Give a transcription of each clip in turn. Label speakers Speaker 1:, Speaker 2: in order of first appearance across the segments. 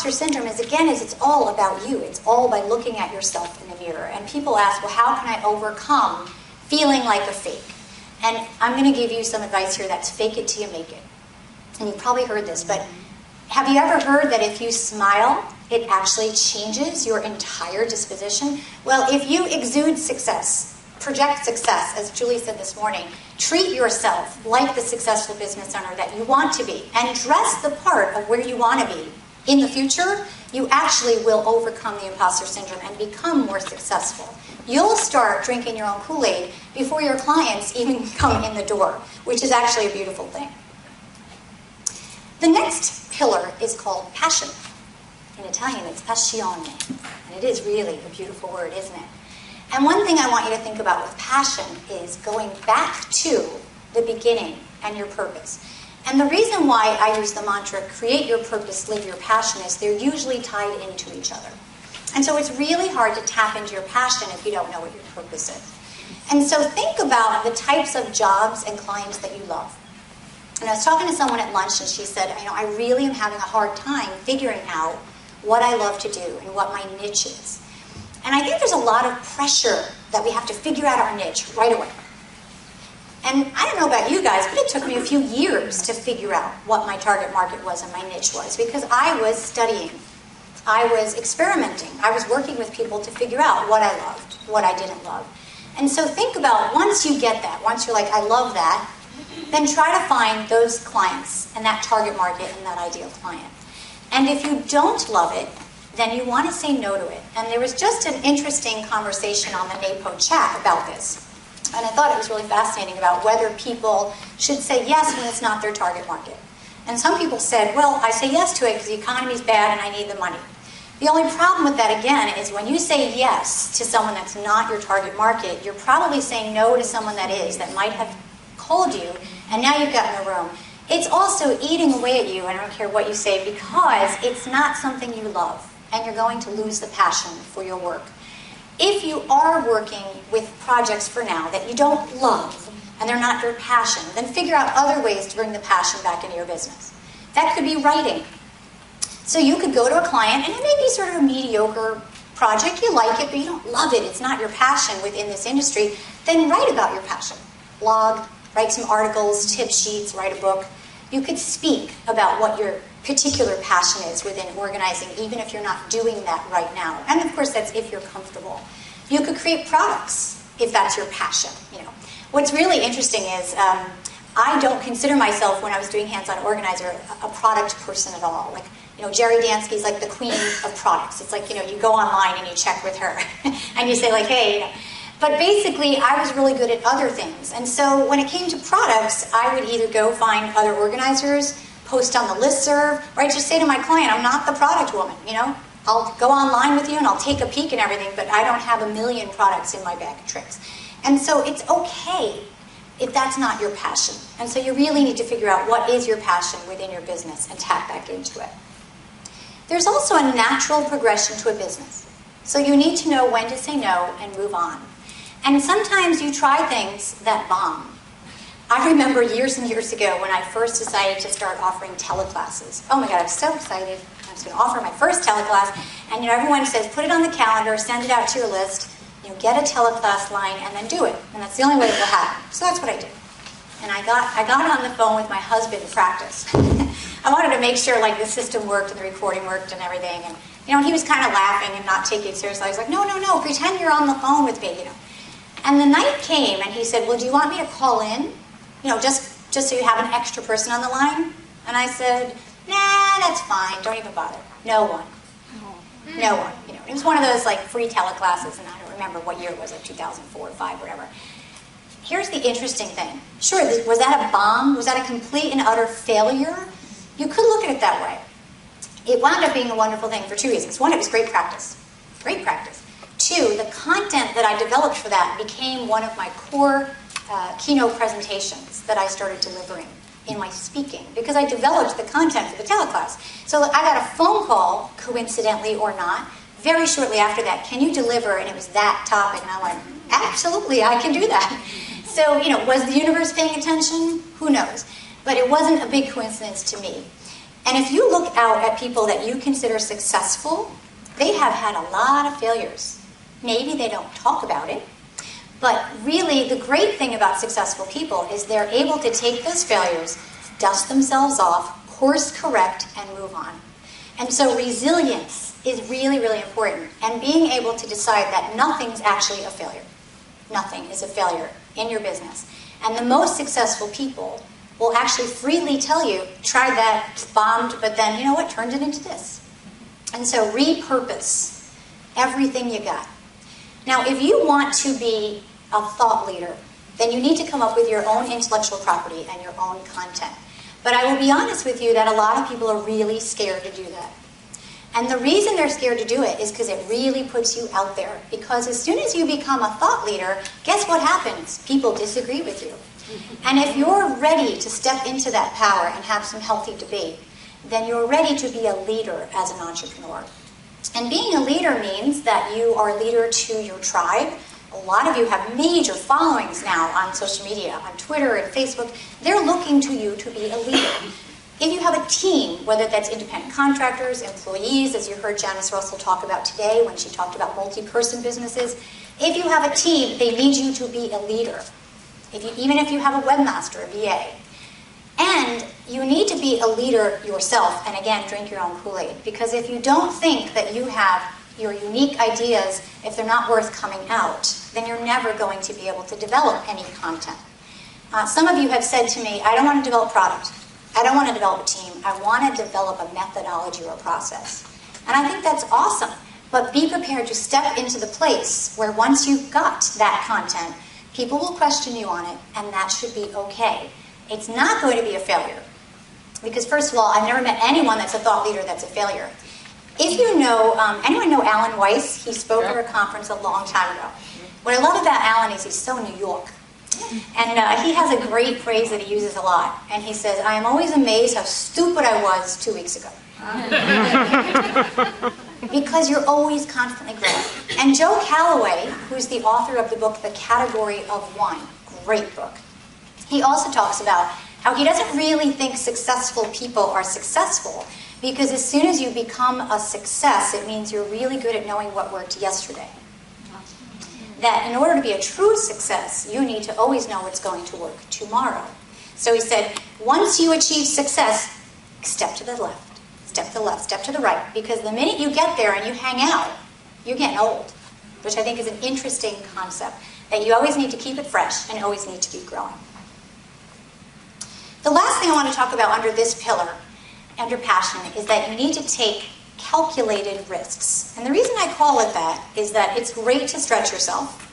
Speaker 1: imposter syndrome is, again, it's all about you. It's all by looking at yourself in the mirror. And people ask, well, how can I overcome feeling like a fake? And I'm going to give you some advice here that's fake it till you make it. And you've probably heard this, but have you ever heard that if you smile, it actually changes your entire disposition? Well, if you exude success, project success, as Julie said this morning, treat yourself like the successful business owner that you want to be, and dress the part of where you want to be in the future, you actually will overcome the imposter syndrome and become more successful. You'll start drinking your own Kool-Aid before your clients even come in the door, which is actually a beautiful thing. The next pillar is called passion. In Italian, it's passione, and it is really a beautiful word, isn't it? And one thing I want you to think about with passion is going back to the beginning and your purpose. And the reason why I use the mantra, create your purpose, live your passion, is they're usually tied into each other. And so it's really hard to tap into your passion if you don't know what your purpose is. And so think about the types of jobs and clients that you love. And I was talking to someone at lunch, and she said, I really am having a hard time figuring out what I love to do and what my niche is. And I think there's a lot of pressure that we have to figure out our niche right away. And I don't know about you guys, but it took me a few years to figure out what my target market was and my niche was, because I was studying. I was experimenting. I was working with people to figure out what I loved, what I didn't love. And so think about, once you get that, once you're like, I love that, then try to find those clients and that target market and that ideal client. And if you don't love it, then you want to say no to it. And there was just an interesting conversation on the NAPO chat about this. And I thought it was really fascinating about whether people should say yes when it's not their target market. And some people said, well, I say yes to it because the economy's bad and I need the money. The only problem with that, again, is when you say yes to someone that's not your target market, you're probably saying no to someone that is, that might have called you, and now you've got no room. It's also eating away at you, and I don't care what you say, because it's not something you love, and you're going to lose the passion for your work. If you are working with projects for now that you don't love, and they're not your passion, then figure out other ways to bring the passion back into your business. That could be writing. So you could go to a client, and it may be sort of a mediocre project. You like it, but you don't love it. It's not your passion within this industry. Then write about your passion. Blog, write some articles, tip sheets, write a book. You could speak about what your particular passion is within organizing, even if you're not doing that right now. And of course, that's if you're comfortable. You could create products if that's your passion. What's really interesting is I don't consider myself, when I was doing Hands-On Organizer, a product person at all. Like, Jerry Dansky's like the queen of products. It's like, you go online and you check with her and you say like, hey, But basically, I was really good at other things. And so when it came to products, I would either go find other organizers, post on the listserv, or I'd just say to my client, I'm not the product woman, I'll go online with you and I'll take a peek and everything, but I don't have a million products in my bag of tricks. And so it's okay if that's not your passion. And so you really need to figure out what is your passion within your business and tap back into it. There's also a natural progression to a business. So you need to know when to say no and move on. And sometimes you try things that bomb. I remember years and years ago when I first decided to start offering teleclasses. Oh my God, I was so excited. I was going to offer my first teleclass. And everyone says, put it on the calendar, send it out to your list, get a teleclass line, and then do it. And that's the only way it will happen. So that's what I did. And I got on the phone with my husband to practice. I wanted to make sure the system worked and the recording worked and everything. And he was kind of laughing and not taking it seriously. I was like, no, pretend you're on the phone with me, And the night came and he said, well, do you want me to call in? Just so you have an extra person on the line? And I said, nah, that's fine. Don't even bother. No one. No one. It was one of those free teleclasses, and I don't remember what year it was, 2004 or 2005, whatever. Here's the interesting thing. Sure, was that a bomb? Was that a complete and utter failure? You could look at it that way. It wound up being a wonderful thing for two reasons. One, it was great practice. Great practice. Two, the content that I developed for that became one of my core keynote presentations that I started delivering in my speaking, because I developed the content for the teleclass. So I got a phone call, coincidentally or not, very shortly after that, can you deliver? And it was that topic, and I went, absolutely, I can do that. So, was the universe paying attention? Who knows? But it wasn't a big coincidence to me. And if you look out at people that you consider successful, they have had a lot of failures. Maybe they don't talk about it, but really the great thing about successful people is they're able to take those failures, dust themselves off, course correct, and move on. And so resilience is really, really important, and being able to decide that nothing's actually a failure. Nothing is a failure in your business. And the most successful people will actually freely tell you, tried that, bombed, but then, you know what, turned it into this. And so repurpose everything you got. Now, if you want to be a thought leader, then you need to come up with your own intellectual property and your own content. But I will be honest with you that a lot of people are really scared to do that. And the reason they're scared to do it is because it really puts you out there. Because as soon as you become a thought leader, guess what happens? People disagree with you. And if you're ready to step into that power and have some healthy debate, then you're ready to be a leader as an entrepreneur. And being a leader means that you are a leader to your tribe. A lot of you have major followings now on social media, on Twitter and Facebook. They're looking to you to be a leader. If you have a team, whether that's independent contractors, employees, as you heard Janice Russell talk about today when she talked about multi-person businesses, if you have a team, they need you to be a leader. Even if you have a webmaster, a VA. And you need to be a leader yourself, and again, drink your own Kool-Aid. Because if you don't think that you have your unique ideas, if they're not worth coming out, then you're never going to be able to develop any content. Some of you have said to me, I don't want to develop product. I don't want to develop a team. I want to develop a methodology or a process. And I think that's awesome. But be prepared to step into the place where once you've got that content, people will question you on it, and that should be okay. It's not going to be a failure. Because first of all, I've never met anyone that's a thought leader that's a failure. If you know, anyone know Alan Weiss? He spoke at a conference a long time ago. What I love about Alan is he's so New York. And he has a great phrase that he uses a lot. And he says, I am always amazed how stupid I was 2 weeks ago. Because you're always constantly growing. And Joe Calloway, who's the author of the book, The Category of One, great book. He also talks about how he doesn't really think successful people are successful because as soon as you become a success, it means you're really good at knowing what worked yesterday. That in order to be a true success, you need to always know what's going to work tomorrow. So he said, once you achieve success, step to the left, step to the left, step to the right. Because the minute you get there and you hang out, you're getting old, which I think is an interesting concept, that you always need to keep it fresh and always need to be growing. The last thing I want to talk about under this pillar, under passion, is that you need to take calculated risks. And the reason I call it that is that it's great to stretch yourself,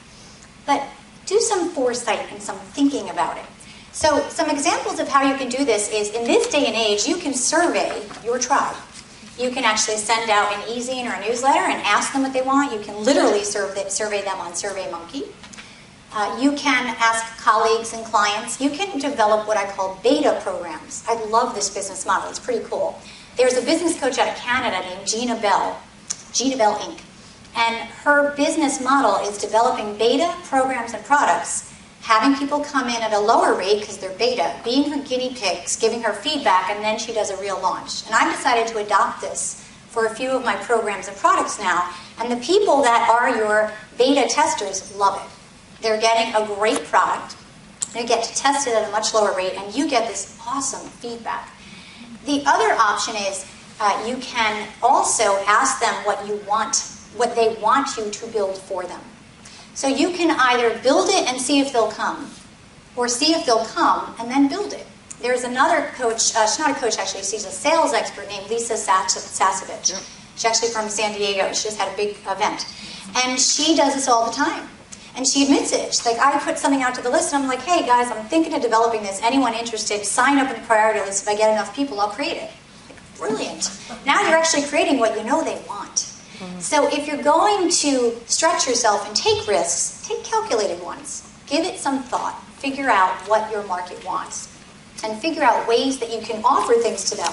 Speaker 1: but do some foresight and some thinking about it. So some examples of how you can do this is, in this day and age, you can survey your tribe. You can actually send out an e-zine or a newsletter and ask them what they want. You can literally survey them on SurveyMonkey. You can ask colleagues and clients. You can develop what I call beta programs. I love this business model. It's pretty cool. There's a business coach out of Canada named Gina Bell Inc. And her business model is developing beta programs and products, having people come in at a lower rate because they're beta, being her guinea pigs, giving her feedback, and then she does a real launch. And I've decided to adopt this for a few of my programs and products now, and the people that are your beta testers love it. They're getting a great product, they get to test it at a much lower rate, and you get this awesome feedback. The other option is you can also ask them what they want you to build for them. So you can either build it and see if they'll come, or see if they'll come and then build it. There's another coach, she's not a coach actually, she's a sales expert named Lisa Sasevich. She's actually from San Diego. She just had a big event. And she does this all the time. And she admits it. She's like, I put something out to the list, and I'm like, hey guys, I'm thinking of developing this. Anyone interested, sign up in the priority list. If I get enough people, I'll create it. Like, brilliant. Now you're actually creating what you know they want. So if you're going to stretch yourself and take risks, take calculated ones. Give it some thought. Figure out what your market wants. And figure out ways that you can offer things to them.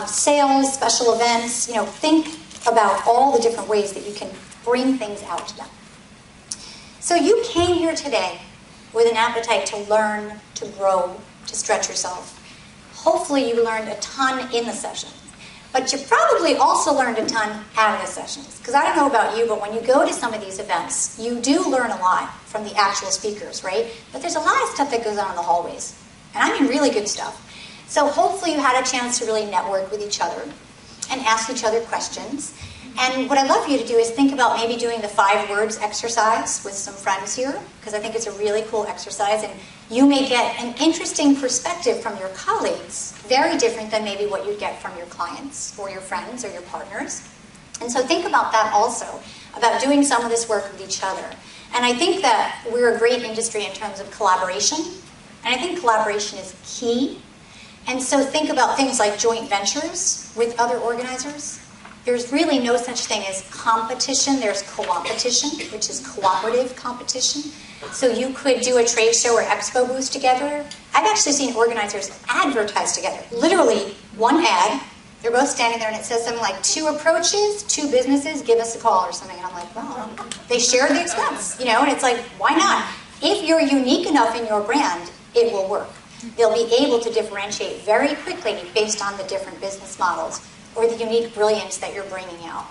Speaker 1: Sales, special events, think about all the different ways that you can bring things out to them. So you came here today with an appetite to learn, to grow, to stretch yourself. hopefully you learned a ton in the session. But you probably also learned a ton out of the sessions. Because I don't know about you, but when you go to some of these events, you do learn a lot from the actual speakers, right? But there's a lot of stuff that goes on in the hallways. And I mean really good stuff. So hopefully you had a chance to really network with each other and ask each other questions. And what I'd love for you to do is think about maybe doing the 5 words exercise with some friends here, because I think it's a really cool exercise, and you may get an interesting perspective from your colleagues, very different than maybe what you'd get from your clients or your friends or your partners. And so think about that also, about doing some of this work with each other. And I think that we're a great industry in terms of collaboration, and I think collaboration is key. And so think about things like joint ventures with other organizers. There's really no such thing as competition. There's co-opetition, which is cooperative competition. So you could do a trade show or expo booth together. I've actually seen organizers advertise together. Literally, one ad, they're both standing there and it says something like 2 approaches, 2 businesses, give us a call or something. And I'm like, well, they share the expense, you know, and it's like, why not? If you're unique enough in your brand, it will work. They'll be able to differentiate very quickly based on the different business models or the unique brilliance that you're bringing out.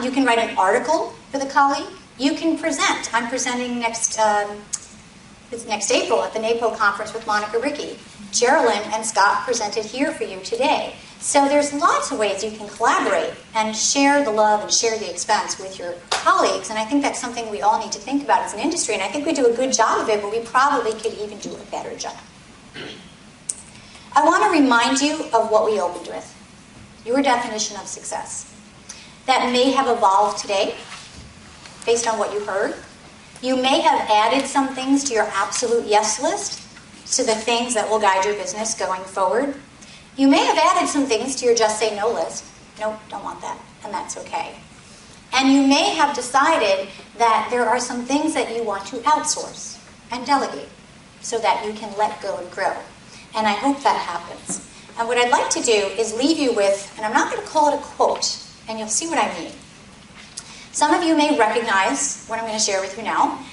Speaker 1: You can write an article with a colleague. You can present. I'm presenting next April at the NAPO conference with Monica Rickey. Geraldine and Scott presented here for you today. So there's lots of ways you can collaborate and share the love and share the expense with your colleagues. And I think that's something we all need to think about as an industry. And I think we do a good job of it, but we probably could even do a better job. I want to remind you of what we opened with. Your definition of success. That may have evolved today based on what you heard. You may have added some things to your absolute yes list, to the things that will guide your business going forward. You may have added some things to your just say no list. Nope, don't want that, and that's okay. And you may have decided that there are some things that you want to outsource and delegate so that you can let go and grow. And I hope that happens. And what I'd like to do is leave you with, and I'm not going to call it a quote, and you'll see what I mean. Some of you may recognize what I'm going to share with you now,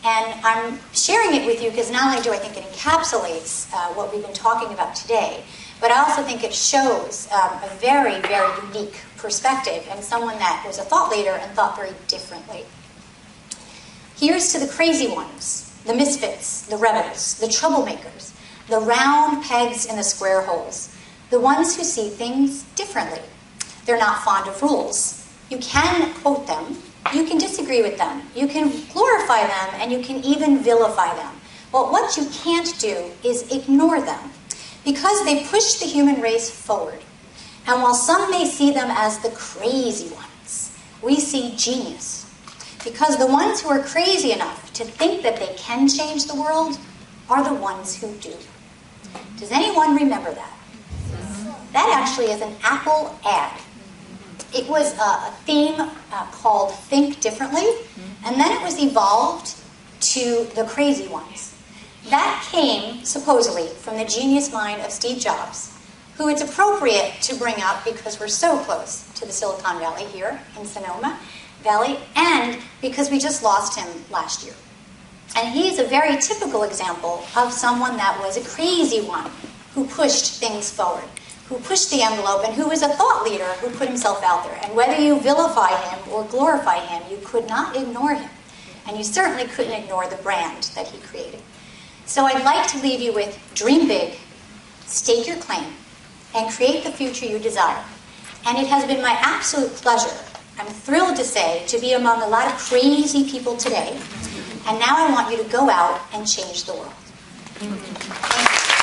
Speaker 1: and I'm sharing it with you because not only do I think it encapsulates what we've been talking about today, but I also think it shows a very, very unique perspective and someone that was a thought leader and thought very differently. Here's to the crazy ones, the misfits, the rebels, the troublemakers, the round pegs in the square holes, the ones who see things differently. They're not fond of rules. You can quote them, you can disagree with them, you can glorify them, and you can even vilify them. But what you can't do is ignore them, because they push the human race forward. And while some may see them as the crazy ones, we see genius. Because the ones who are crazy enough to think that they can change the world are the ones who do. Does anyone remember that? That actually is an Apple ad. It was a theme called Think Differently, and then it was evolved to the crazy ones. That came, supposedly, from the genius mind of Steve Jobs, who it's appropriate to bring up because we're so close to the Silicon Valley here in Sonoma Valley, and because we just lost him last year. And he's a very typical example of someone that was a crazy one, who pushed things forward, who pushed the envelope, and who was a thought leader who put himself out there. And whether you vilify him or glorify him, you could not ignore him. And you certainly couldn't ignore the brand that he created. So I'd like to leave you with dream big, stake your claim, and create the future you desire. And it has been my absolute pleasure, I'm thrilled to say, to be among a lot of crazy people today. And now I want you to go out and change the world. Thank you.